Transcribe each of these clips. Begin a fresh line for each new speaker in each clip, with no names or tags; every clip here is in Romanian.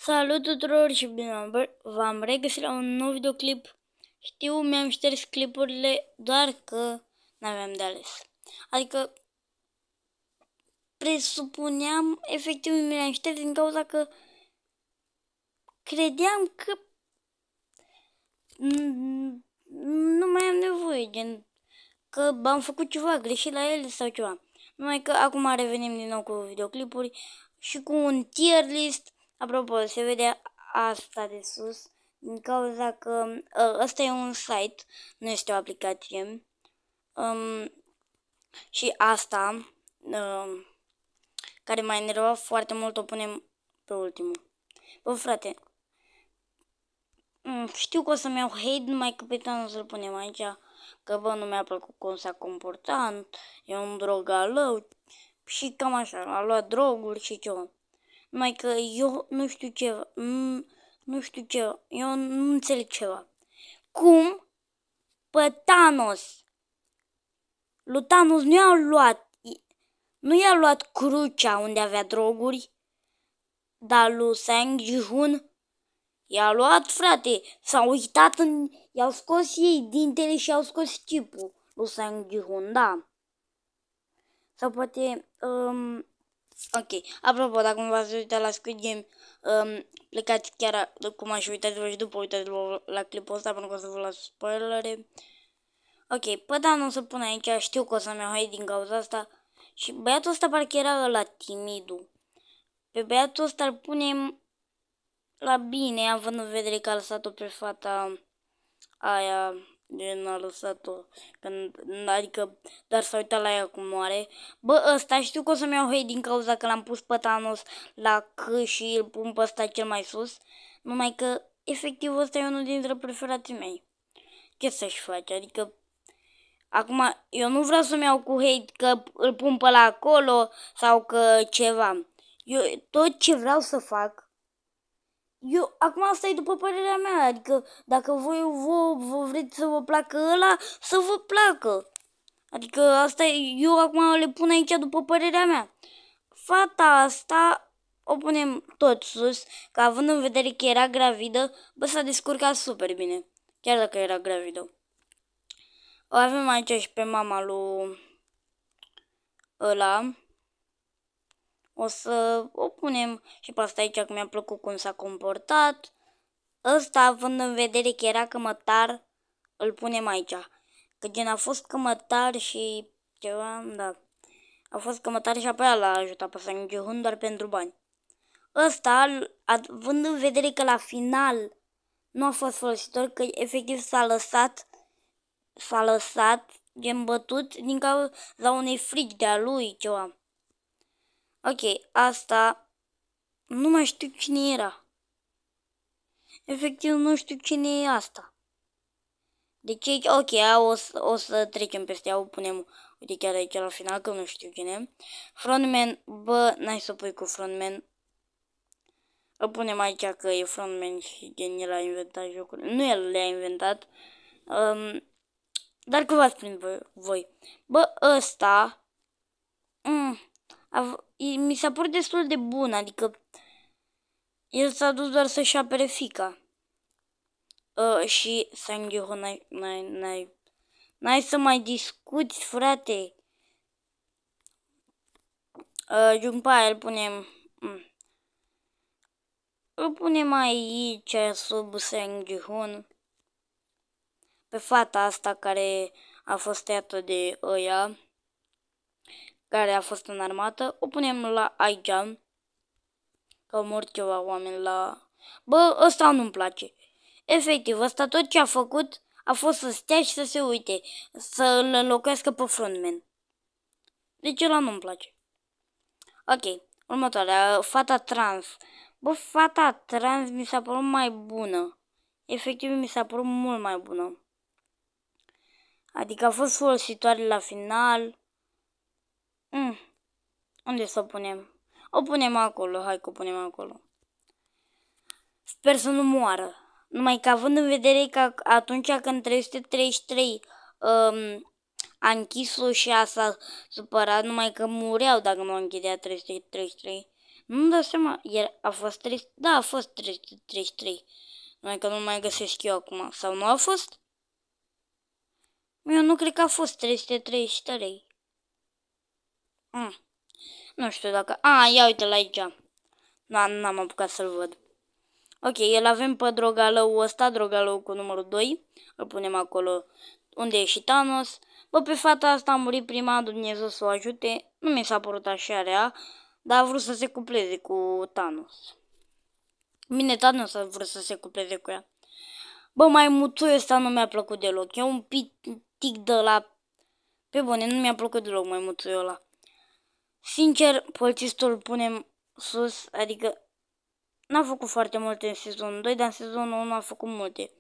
Salut tuturor și bine v-am regăsit la un nou videoclip. Știu, mi-am șters clipurile, doar că n-aveam de ales. Adică presupuneam, efectiv mi-am șters din cauza că credeam că nu mai am nevoie, gen că am făcut ceva greșit la ele sau ceva. Numai că acum revenim din nou cu videoclipuri și cu un tier list. Apropo, se vede asta de sus din cauza că ăsta e un site, nu este o aplicație. Și asta, care m-a enervat foarte mult, o punem pe ultimul. Bă, frate, știu că o să-mi iau hate, numai că pe tău să-l punem aici, că bă, nu mi-a plăcut cum s-a comportat, e un drogalău și cam așa, a luat droguri și ceva. Numai că eu nu știu ceva, nu știu ceva, eu nu înțeleg ceva. Cum pe Thanos, lui Thanos nu i-a luat crucea unde avea droguri, dar lui Sang Ji-hoon i-a luat, frate, s-au uitat i-au scos ei dintele și i-au scos chipul lui Sang Ji-hoon, da. Sau poate, ok, apropo, dacă nu v-ați uitat la Squid Game, plecați chiar cum aș uitați-vă și după uitați-vă la clipul ăsta, pentru că o să vă las spoilere. Ok, pe da, nu o să pun aici, știu că o să-mi iau hate din cauza asta. Și băiatul ăsta parcă era ăla timidul. Pe băiatul ăsta îl punem la bine, având în vedere că a lăsat-o pe fata aia, gen a lăsat-o, adică doar s-a uitat la ea cum moare. Bă, ăsta știu că o să-mi iau hate din cauza că l-am pus pe Thanos la C și îl pun pe ăsta cel mai sus. Numai că, efectiv, ăsta e unul dintre preferații mei. Ce să-și face? Adică, acum, eu nu vreau să-mi iau cu hate că îl pun pe la acolo sau că ceva. Eu tot ce vreau să fac, acum asta e după părerea mea, adică dacă voi vă vreți să vă placă ăla, să vă placă. Adică asta eu acum le pun aici după părerea mea. Fata asta o punem tot sus, că având în vedere că era gravidă, bă, s-a descurcat super bine, chiar dacă era gravidă. O avem aici și pe mama lui ăla. O să o punem și pe asta aici, că mi-a plăcut cum s-a comportat. Ăsta, având în vedere că era cămătar, îl punem aici. Că gen a fost cămătar și ceva, da. A fost cămătar și apoi l-a ajutat pe Sang Ji-hoon doar pentru bani. Ăsta, având în vedere că la final nu a fost folositor, că efectiv s-a lăsat gen bătut din cauza unei frici de-a lui, ceva. Ok, asta nu mai știu cine era. Efectiv nu știu cine e asta. Deci aici, ok, o să trecem peste ea, o punem, uite chiar aici la final, că nu știu cine. Frontman, bă, n-ai să pui cu frontman. Îl punem aici că e frontman și gen el a inventat jocul. Nu el le-a inventat. Dar că v-ați prins voi. Bă, ăsta mi s-a părut destul de bun, adică el s-a dus doar să-și apere fiica. Și Sang Ji-hoon, n-ai să mai discuți, frate. După aia îl punem aici sub Sang Ji-hoon. Pe fata asta care a fost tăiată de ăia, care a fost în armată, o punem la aici. Că au murit ceva oameni la... Bă, ăsta nu-mi place. Efectiv, ăsta tot ce a făcut a fost să stea și să se uite, să îl înlocuiască pe frontman. Deci ăla nu-mi place. Ok, următoarea, fata trans. Bă, fata trans mi s-a părut mai bună. Efectiv, mi s-a părut mult mai bună. Adică a fost folositoare la final. Unde să o punem? O punem acolo, hai că o punem acolo. Sper să nu moară. Numai că având în vedere că atunci când 333 a închis-o și s-a supărat, numai că mureau dacă nu închidea 333. Nu-mi dau seama, a fost 300, da, a fost 333. Numai că nu mai găsesc eu acum. Sau nu a fost? Eu nu cred că a fost 333. Nu știu dacă... ia uite-l aici. N-am apucat să-l văd. Ok, îl avem pe drogalăul ăsta, drogalăul cu numărul 2. Îl punem acolo unde e și Thanos. Bă, pe fata asta a murit prima, Dumnezeu să o ajute. Nu mi s-a părut așa rea, dar a vrut să se cupleze cu Thanos. Bine, Thanos a vrut să se cupleze cu ea. Bă, maimuțul ăsta nu mi-a plăcut deloc. E un pitic de la... Pe bune, nu mi-a plăcut deloc maimuțul ăla. Sincer, polițistul îl punem sus, adică n-a făcut foarte multe în sezonul 2, dar în sezonul 1 a făcut multe.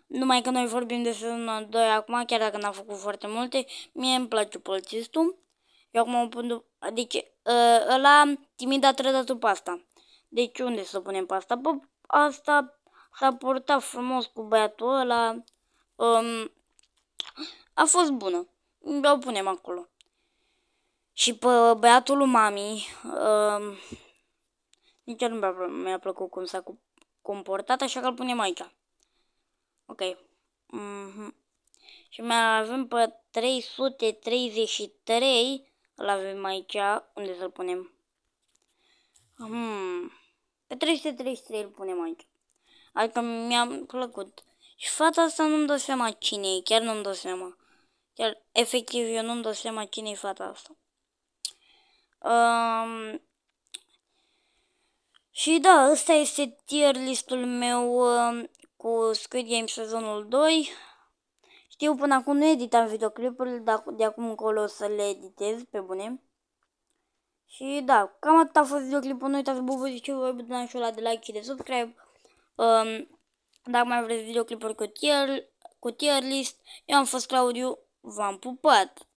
Numai că noi vorbim de sezonul 2 acum, chiar dacă n-a făcut foarte multe, mie îmi place polițistul. Eu acum o pun... Deci, ăla timid a trădat pe asta. Deci unde să punem pe asta? Bă, asta s-a purtat frumos cu băiatul ăla. A fost bună. O punem acolo. Și pe băiatul lui mami, nici nu mi-a plăcut cum s-a comportat, așa că îl punem aici. Ok. Și mai avem pe 333, îl avem aici, unde să-l punem? Pe 333 îl punem aici. Adică mi-a plăcut. Și fata asta nu-mi dau seama cine e, chiar nu-mi dau seama. Chiar, efectiv, eu nu-mi dau seama cine e fata asta. Și da, ăsta este tier listul meu cu Squid Game sezonul 2. Știu, până acum nu editam videoclipurile, dar de acum încolo o să le editez, pe bune. Și da, cam atât a fost videoclipul. Nu uitați să bubuziți-vă butonul ăla de like și de subscribe. Dacă mai vreți videoclipuri cu tier list, eu am fost Claudiu, v-am pupat!